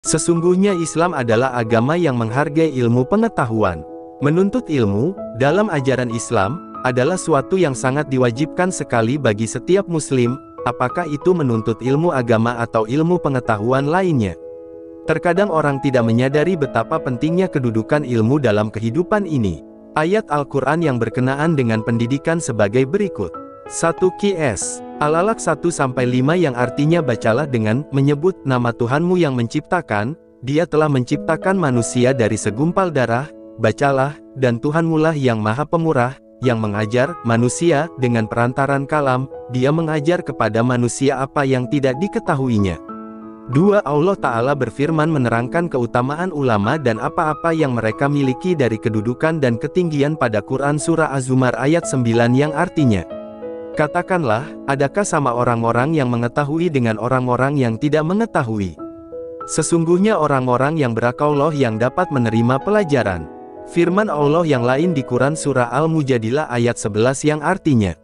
Sesungguhnya Islam adalah agama yang menghargai ilmu pengetahuan. Menuntut ilmu, dalam ajaran Islam, adalah suatu yang sangat diwajibkan sekali bagi setiap muslim, apakah itu menuntut ilmu agama atau ilmu pengetahuan lainnya. Terkadang orang tidak menyadari betapa pentingnya kedudukan ilmu dalam kehidupan ini. Ayat Al-Quran yang berkenaan dengan pendidikan sebagai berikut. 1 Qs. Al-Alaq 1-5 yang artinya bacalah dengan menyebut nama Tuhanmu yang menciptakan, Dia telah menciptakan manusia dari segumpal darah, bacalah, dan Tuhanmulah yang Maha Pemurah, yang mengajar manusia dengan perantaran kalam, Dia mengajar kepada manusia apa yang tidak diketahuinya. 2. Allah Ta'ala berfirman menerangkan keutamaan ulama dan apa-apa yang mereka miliki dari kedudukan dan ketinggian pada Quran Surah Az-Zumar ayat 9 yang artinya, katakanlah, adakah sama orang-orang yang mengetahui dengan orang-orang yang tidak mengetahui? Sesungguhnya orang-orang yang berakal yang dapat menerima pelajaran. Firman Allah yang lain di Quran Surah Al-Mujadilah ayat 11 yang artinya,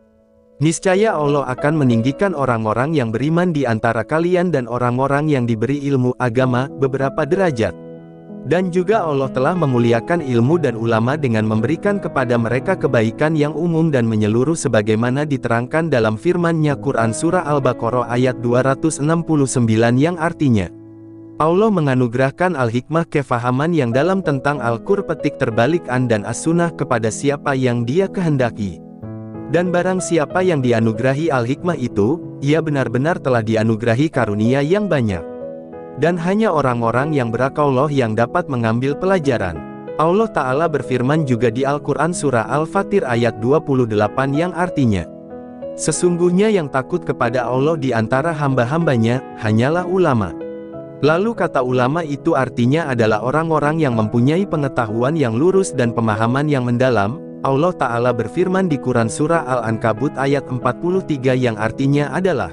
niscaya Allah akan meninggikan orang-orang yang beriman di antara kalian dan orang-orang yang diberi ilmu agama beberapa derajat. Dan juga Allah telah memuliakan ilmu dan ulama dengan memberikan kepada mereka kebaikan yang umum dan menyeluruh sebagaimana diterangkan dalam firman-Nya Quran Surah Al-Baqarah ayat 269 yang artinya, Allah menganugerahkan al-hikmah kefahaman yang dalam tentang Al-Qur petik terbalik an dan as-sunnah kepada siapa yang Dia kehendaki. Dan barang siapa yang dianugerahi al-hikmah itu, ia benar-benar telah dianugerahi karunia yang banyak. Dan hanya orang-orang yang berakal yang dapat mengambil pelajaran. Allah Ta'ala berfirman juga di Al-Quran Surah Al-Fatir ayat 28 yang artinya, sesungguhnya yang takut kepada Allah di antara hamba-hambanya, hanyalah ulama. Lalu kata ulama itu artinya adalah orang-orang yang mempunyai pengetahuan yang lurus dan pemahaman yang mendalam. Allah Ta'ala berfirman di Quran Surah Al-Ankabut ayat 43 yang artinya adalah,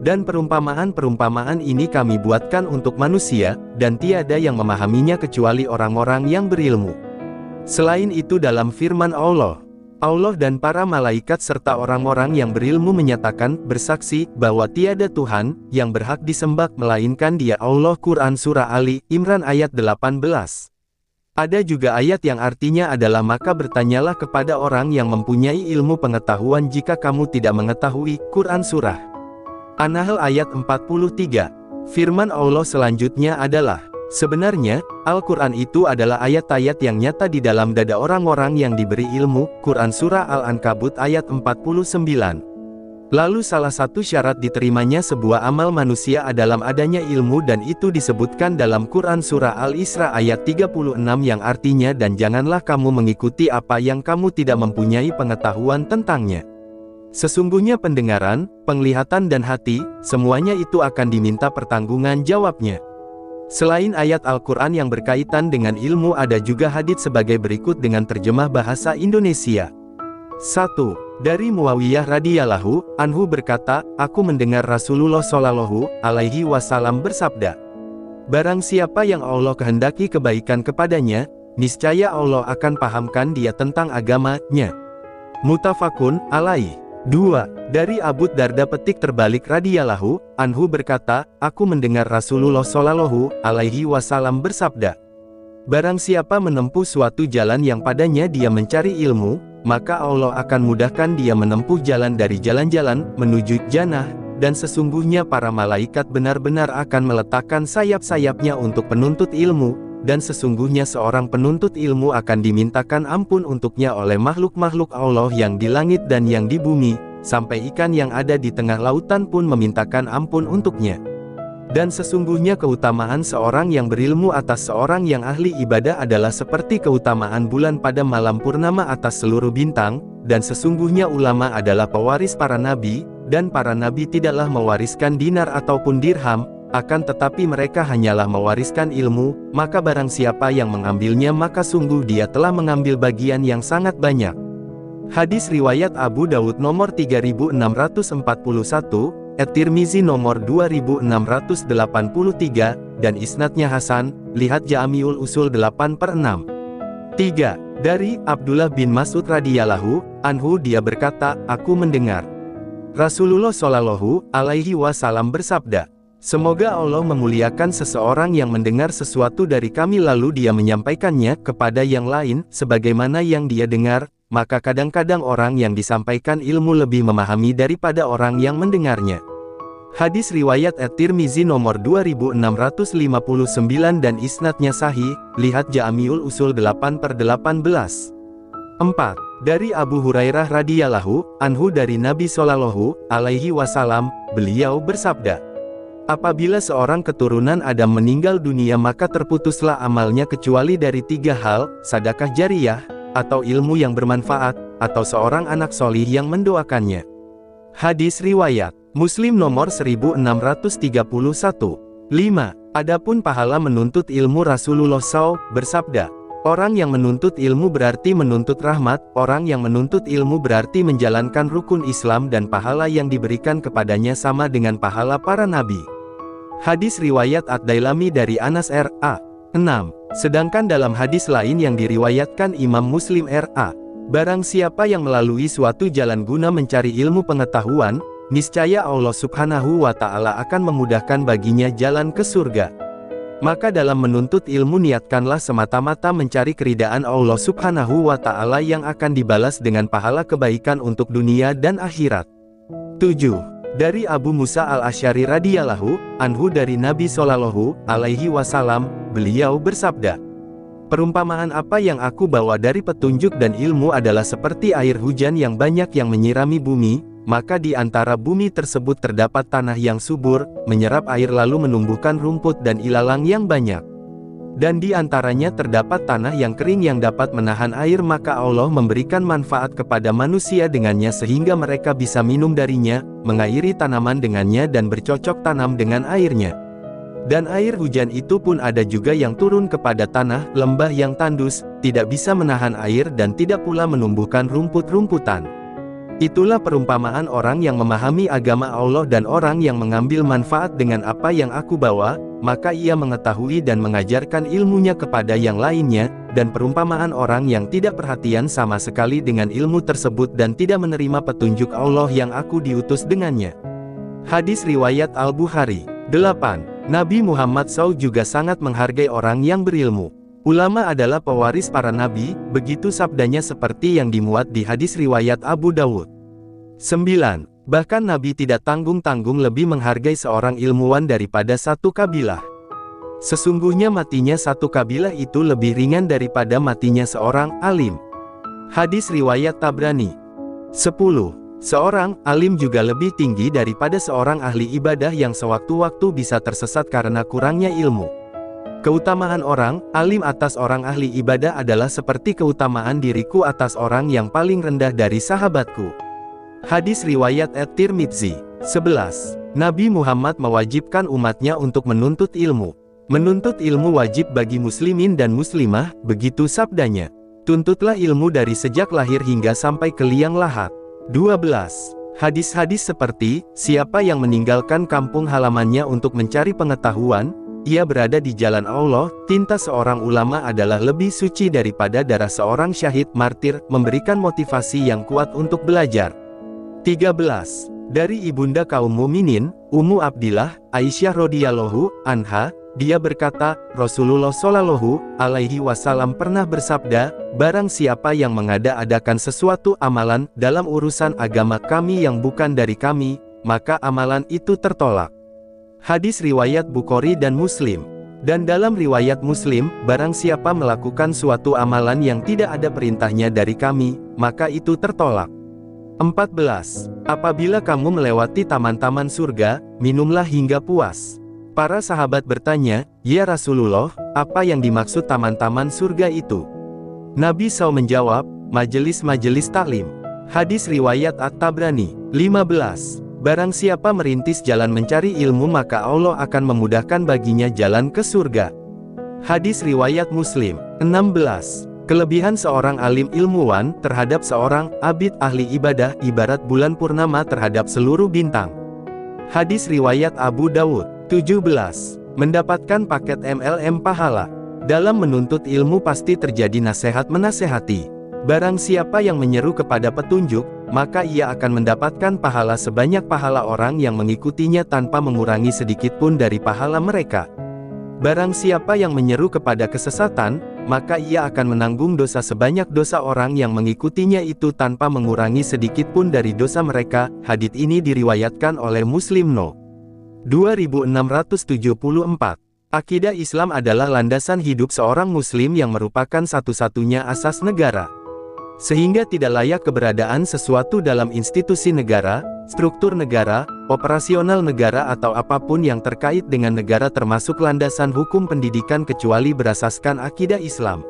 dan perumpamaan-perumpamaan ini kami buatkan untuk manusia, dan tiada yang memahaminya kecuali orang-orang yang berilmu. Selain itu dalam firman Allah, Allah dan para malaikat serta orang-orang yang berilmu menyatakan, bersaksi, bahwa tiada Tuhan yang berhak disembah melainkan Dia Allah. Quran Surah Ali Imran ayat 18. Ada juga ayat yang artinya adalah maka bertanyalah kepada orang yang mempunyai ilmu pengetahuan jika kamu tidak mengetahui. Quran Surah An-Nahl ayat 43. Firman Allah selanjutnya adalah, sebenarnya, Al-Quran itu adalah ayat-ayat yang nyata di dalam dada orang-orang yang diberi ilmu. Quran Surah Al-Ankabut ayat 49. Lalu salah satu syarat diterimanya sebuah amal manusia adalah adanya ilmu dan itu disebutkan dalam Quran Surah Al-Isra ayat 36 yang artinya dan janganlah kamu mengikuti apa yang kamu tidak mempunyai pengetahuan tentangnya. Sesungguhnya pendengaran, penglihatan dan hati, semuanya itu akan diminta pertanggungan jawabnya. Selain ayat Al-Quran yang berkaitan dengan ilmu ada juga hadits sebagai berikut dengan terjemah bahasa Indonesia. 1. Dari Muawiyah radhiyallahu anhu berkata, aku mendengar Rasulullah shallallahu alaihi wasallam bersabda, barang siapa yang Allah kehendaki kebaikan kepadanya, niscaya Allah akan pahamkan dia tentang agamanya. Muttafaqun alaih. 2. Dari Abu Darda petik terbalik radhiyallahu anhu berkata, aku mendengar Rasulullah shallallahu alaihi wasallam bersabda, barang siapa menempuh suatu jalan yang padanya dia mencari ilmu, maka Allah akan mudahkan dia menempuh jalan dari jalan-jalan menuju jannah, dan sesungguhnya para malaikat benar-benar akan meletakkan sayap-sayapnya untuk penuntut ilmu, dan sesungguhnya seorang penuntut ilmu akan dimintakan ampun untuknya oleh makhluk-makhluk Allah yang di langit dan yang di bumi, sampai ikan yang ada di tengah lautan pun memintakan ampun untuknya. Dan sesungguhnya keutamaan seorang yang berilmu atas seorang yang ahli ibadah adalah seperti keutamaan bulan pada malam purnama atas seluruh bintang, dan sesungguhnya ulama adalah pewaris para nabi, dan para nabi tidaklah mewariskan dinar ataupun dirham, akan tetapi mereka hanyalah mewariskan ilmu, maka barang siapa yang mengambilnya maka sungguh dia telah mengambil bagian yang sangat banyak. Hadis riwayat Abu Daud nomor 3641, At-Tirmizi nomor 2683, dan isnadnya Hasan, lihat Jami'ul Usul 8/6. 3. Dari Abdullah bin Mas'ud radhiyallahu anhu dia berkata, aku mendengar Rasulullah shallallahu alaihi wasallam bersabda, Semoga Allah memuliakan seseorang yang mendengar sesuatu dari kami lalu dia menyampaikannya kepada yang lain, sebagaimana yang dia dengar, maka kadang-kadang orang yang disampaikan ilmu lebih memahami daripada orang yang mendengarnya. Hadis riwayat At-Tirmizi nomor 2659 dan isnadnya sahih, lihat Jami'ul Usul 8/18. 4. Dari Abu Hurairah radhiyallahu anhu dari Nabi Shallallahu alaihi wasallam, beliau bersabda, apabila seorang keturunan Adam meninggal dunia maka terputuslah amalnya kecuali dari 3 hal, sedekah jariyah, atau ilmu yang bermanfaat, atau seorang anak solih yang mendoakannya. Hadis riwayat Muslim nomor 1631. 5. Adapun pahala menuntut ilmu, Rasulullah SAW bersabda, orang yang menuntut ilmu berarti menuntut rahmat, orang yang menuntut ilmu berarti menjalankan rukun Islam dan pahala yang diberikan kepadanya sama dengan pahala para nabi. Hadis riwayat Ad-Dailami dari Anas R.A. 6. Sedangkan dalam hadis lain yang diriwayatkan Imam Muslim R.A., barang siapa yang melalui suatu jalan guna mencari ilmu pengetahuan, niscaya Allah Subhanahu wa Ta'ala akan memudahkan baginya jalan ke surga. Maka dalam menuntut ilmu niatkanlah semata-mata mencari keridaan Allah Subhanahu wa Ta'ala yang akan dibalas dengan pahala kebaikan untuk dunia dan akhirat. 7. Dari Abu Musa al-Asy'ari radhiyallahu anhu dari Nabi Shallallahu alaihi wasallam, beliau bersabda, perumpamaan apa yang aku bawa dari petunjuk dan ilmu adalah seperti air hujan yang banyak yang menyirami bumi, maka di antara bumi tersebut terdapat tanah yang subur, menyerap air lalu menumbuhkan rumput dan ilalang yang banyak. Dan di antaranya terdapat tanah yang kering yang dapat menahan air, maka Allah memberikan manfaat kepada manusia dengannya sehingga mereka bisa minum darinya, mengairi tanaman dengannya dan bercocok tanam dengan airnya. Dan air hujan itu pun ada juga yang turun kepada tanah, lembah yang tandus, tidak bisa menahan air dan tidak pula menumbuhkan rumput-rumputan. Itulah perumpamaan orang yang memahami agama Allah dan orang yang mengambil manfaat dengan apa yang aku bawa, maka ia mengetahui dan mengajarkan ilmunya kepada yang lainnya, dan perumpamaan orang yang tidak perhatian sama sekali dengan ilmu tersebut dan tidak menerima petunjuk Allah yang aku diutus dengannya. Hadis riwayat Al-Bukhari. 8. Nabi Muhammad SAW juga sangat menghargai orang yang berilmu. Ulama adalah pewaris para nabi, begitu sabdanya seperti yang dimuat di hadis riwayat Abu Dawud. 9. Bahkan Nabi tidak tanggung-tanggung lebih menghargai seorang ilmuwan daripada satu kabilah. Sesungguhnya matinya satu kabilah itu lebih ringan daripada matinya seorang alim. Hadis riwayat Tabrani. 10. Seorang alim juga lebih tinggi daripada seorang ahli ibadah yang sewaktu-waktu bisa tersesat karena kurangnya ilmu. Keutamaan orang alim atas orang ahli ibadah adalah seperti keutamaan diriku atas orang yang paling rendah dari sahabatku. Hadis riwayat At-Tirmizi. 11. Nabi Muhammad mewajibkan umatnya untuk menuntut ilmu. Menuntut ilmu wajib bagi muslimin dan muslimah, begitu sabdanya. Tuntutlah ilmu dari sejak lahir hingga sampai ke liang lahat. 12. Hadis-hadis seperti, siapa yang meninggalkan kampung halamannya untuk mencari pengetahuan, ia berada di jalan Allah, tinta seorang ulama adalah lebih suci daripada darah seorang syahid martir, memberikan motivasi yang kuat untuk belajar. 13. Dari ibunda kaum mukminin, Ummu Abdillah, Aisyah radhiyallahu anha, dia berkata, Rasulullah Shallallahu alaihi wasallam pernah bersabda, barang siapa yang mengada-adakan sesuatu amalan dalam urusan agama kami yang bukan dari kami, maka amalan itu tertolak. Hadis riwayat Bukhari dan Muslim. Dan dalam riwayat Muslim, barang siapa melakukan suatu amalan yang tidak ada perintahnya dari kami, maka itu tertolak. 14. Apabila kamu melewati taman-taman surga, minumlah hingga puas. Para sahabat bertanya, ya Rasulullah, apa yang dimaksud taman-taman surga itu? Nabi SAW menjawab, majelis-majelis taklim. Hadis riwayat At-Tabrani. 15. Barang siapa merintis jalan mencari ilmu maka Allah akan memudahkan baginya jalan ke surga. Hadis riwayat Muslim. 16. Kelebihan seorang alim ilmuwan terhadap seorang abid ahli ibadah ibarat bulan purnama terhadap seluruh bintang. Hadis riwayat Abu Dawud. 17. Mendapatkan paket MLM pahala. Dalam menuntut ilmu pasti terjadi nasihat menasehati. Barang siapa yang menyeru kepada petunjuk, maka ia akan mendapatkan pahala sebanyak pahala orang yang mengikutinya tanpa mengurangi sedikit pun dari pahala mereka. Barang siapa yang menyeru kepada kesesatan, maka ia akan menanggung dosa sebanyak dosa orang yang mengikutinya itu tanpa mengurangi sedikit pun dari dosa mereka. Hadits ini diriwayatkan oleh Muslim No. 2674. Akidah Islam adalah landasan hidup seorang Muslim yang merupakan satu-satunya asas negara. Sehingga tidak layak keberadaan sesuatu dalam institusi negara, struktur negara, operasional negara atau apapun yang terkait dengan negara termasuk landasan hukum pendidikan kecuali berasaskan akidah Islam.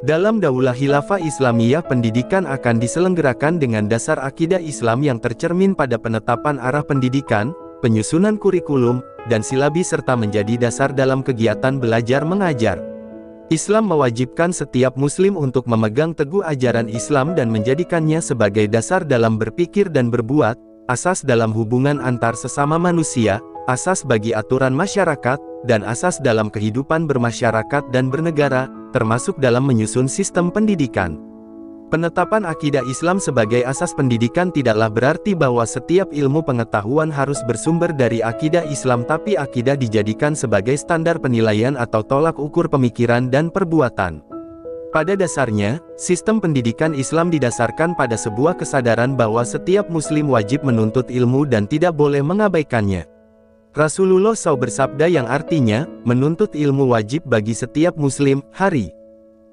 Dalam Daulah Khilafah Islamiyah, pendidikan akan diselenggarakan dengan dasar akidah Islam yang tercermin pada penetapan arah pendidikan, penyusunan kurikulum, dan silabi serta menjadi dasar dalam kegiatan belajar mengajar. Islam mewajibkan setiap muslim untuk memegang teguh ajaran Islam dan menjadikannya sebagai dasar dalam berpikir dan berbuat, asas dalam hubungan antar sesama manusia, asas bagi aturan masyarakat, dan asas dalam kehidupan bermasyarakat dan bernegara, termasuk dalam menyusun sistem pendidikan. Penetapan akidah Islam sebagai asas pendidikan tidaklah berarti bahwa setiap ilmu pengetahuan harus bersumber dari akidah Islam, tapi akidah dijadikan sebagai standar penilaian atau tolak ukur pemikiran dan perbuatan. Pada dasarnya, sistem pendidikan Islam didasarkan pada sebuah kesadaran bahwa setiap muslim wajib menuntut ilmu dan tidak boleh mengabaikannya. Rasulullah SAW bersabda yang artinya, menuntut ilmu wajib bagi setiap muslim. Hari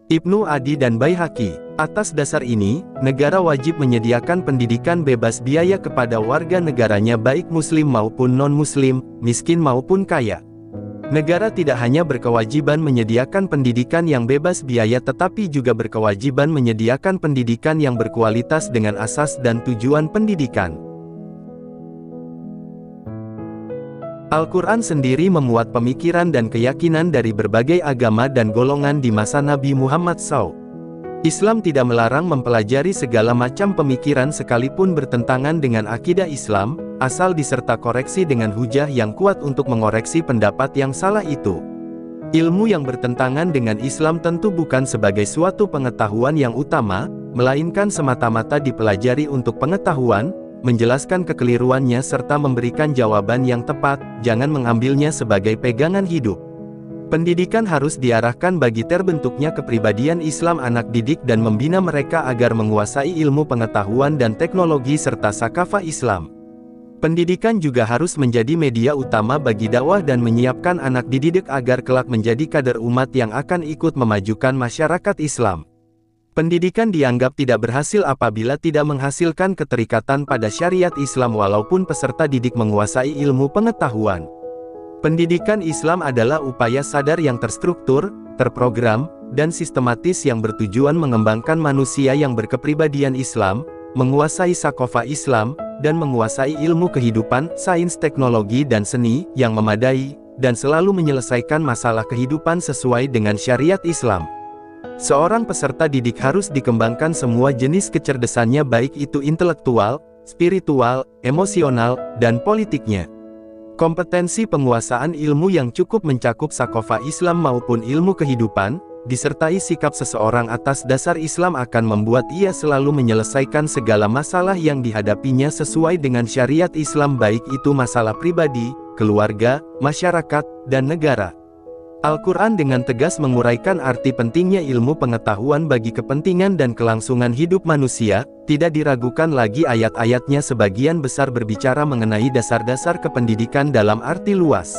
Ibnu Adi dan Baihaqi. Atas dasar ini, negara wajib menyediakan pendidikan bebas biaya kepada warga negaranya baik muslim maupun non-muslim, miskin maupun kaya. Negara tidak hanya berkewajiban menyediakan pendidikan yang bebas biaya tetapi juga berkewajiban menyediakan pendidikan yang berkualitas dengan asas dan tujuan pendidikan. Al-Quran sendiri memuat pemikiran dan keyakinan dari berbagai agama dan golongan di masa Nabi Muhammad SAW. Islam tidak melarang mempelajari segala macam pemikiran sekalipun bertentangan dengan akidah Islam, asal diserta koreksi dengan hujah yang kuat untuk mengoreksi pendapat yang salah itu. Ilmu yang bertentangan dengan Islam tentu bukan sebagai suatu pengetahuan yang utama, melainkan semata-mata dipelajari untuk pengetahuan, menjelaskan kekeliruannya serta memberikan jawaban yang tepat, jangan mengambilnya sebagai pegangan hidup. Pendidikan harus diarahkan bagi terbentuknya kepribadian Islam anak didik dan membina mereka agar menguasai ilmu pengetahuan dan teknologi serta sakafah Islam. Pendidikan juga harus menjadi media utama bagi dakwah dan menyiapkan anak didik agar kelak menjadi kader umat yang akan ikut memajukan masyarakat Islam. Pendidikan dianggap tidak berhasil apabila tidak menghasilkan keterikatan pada syariat Islam walaupun peserta didik menguasai ilmu pengetahuan. Pendidikan Islam adalah upaya sadar yang terstruktur, terprogram, dan sistematis yang bertujuan mengembangkan manusia yang berkepribadian Islam, menguasai sakofah Islam, dan menguasai ilmu kehidupan, sains teknologi dan seni, yang memadai, dan selalu menyelesaikan masalah kehidupan sesuai dengan syariat Islam. Seorang peserta didik harus dikembangkan semua jenis kecerdasannya baik itu intelektual, spiritual, emosional, dan politiknya. Kompetensi penguasaan ilmu yang cukup mencakup sakofah Islam maupun ilmu kehidupan, disertai sikap seseorang atas dasar Islam akan membuat ia selalu menyelesaikan segala masalah yang dihadapinya sesuai dengan syariat Islam baik itu masalah pribadi, keluarga, masyarakat, dan negara. Al-Quran dengan tegas menguraikan arti pentingnya ilmu pengetahuan bagi kepentingan dan kelangsungan hidup manusia, tidak diragukan lagi ayat-ayatnya sebagian besar berbicara mengenai dasar-dasar kependidikan dalam arti luas.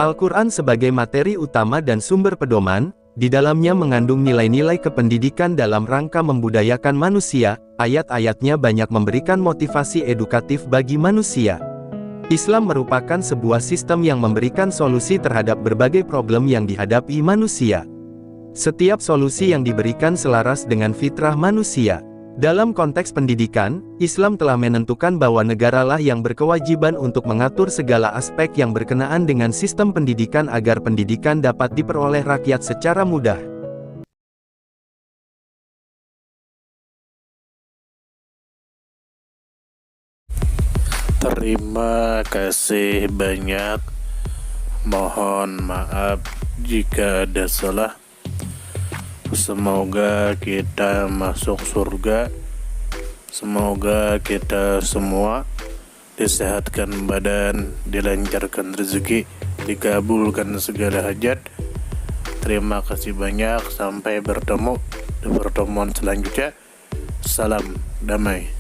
Al-Quran sebagai materi utama dan sumber pedoman, di dalamnya mengandung nilai-nilai kependidikan dalam rangka membudayakan manusia, ayat-ayatnya banyak memberikan motivasi edukatif bagi manusia. Islam merupakan sebuah sistem yang memberikan solusi terhadap berbagai problem yang dihadapi manusia. Setiap solusi yang diberikan selaras dengan fitrah manusia. Dalam konteks pendidikan, Islam telah menentukan bahwa negaralah yang berkewajiban untuk mengatur segala aspek yang berkenaan dengan sistem pendidikan agar pendidikan dapat diperoleh rakyat secara mudah. Terima kasih banyak. Mohon maaf jika ada salah. Semoga kita masuk surga. Semoga kita semua disehatkan badan, dilancarkan rezeki, dikabulkan segala hajat. Terima kasih banyak. Sampai bertemu di pertemuan selanjutnya. Salam damai.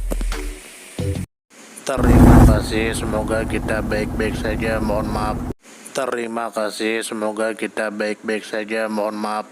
Terima kasih. Semoga kita baik-baik saja. Mohon maaf. Terima kasih. Semoga kita baik-baik saja. Mohon maaf.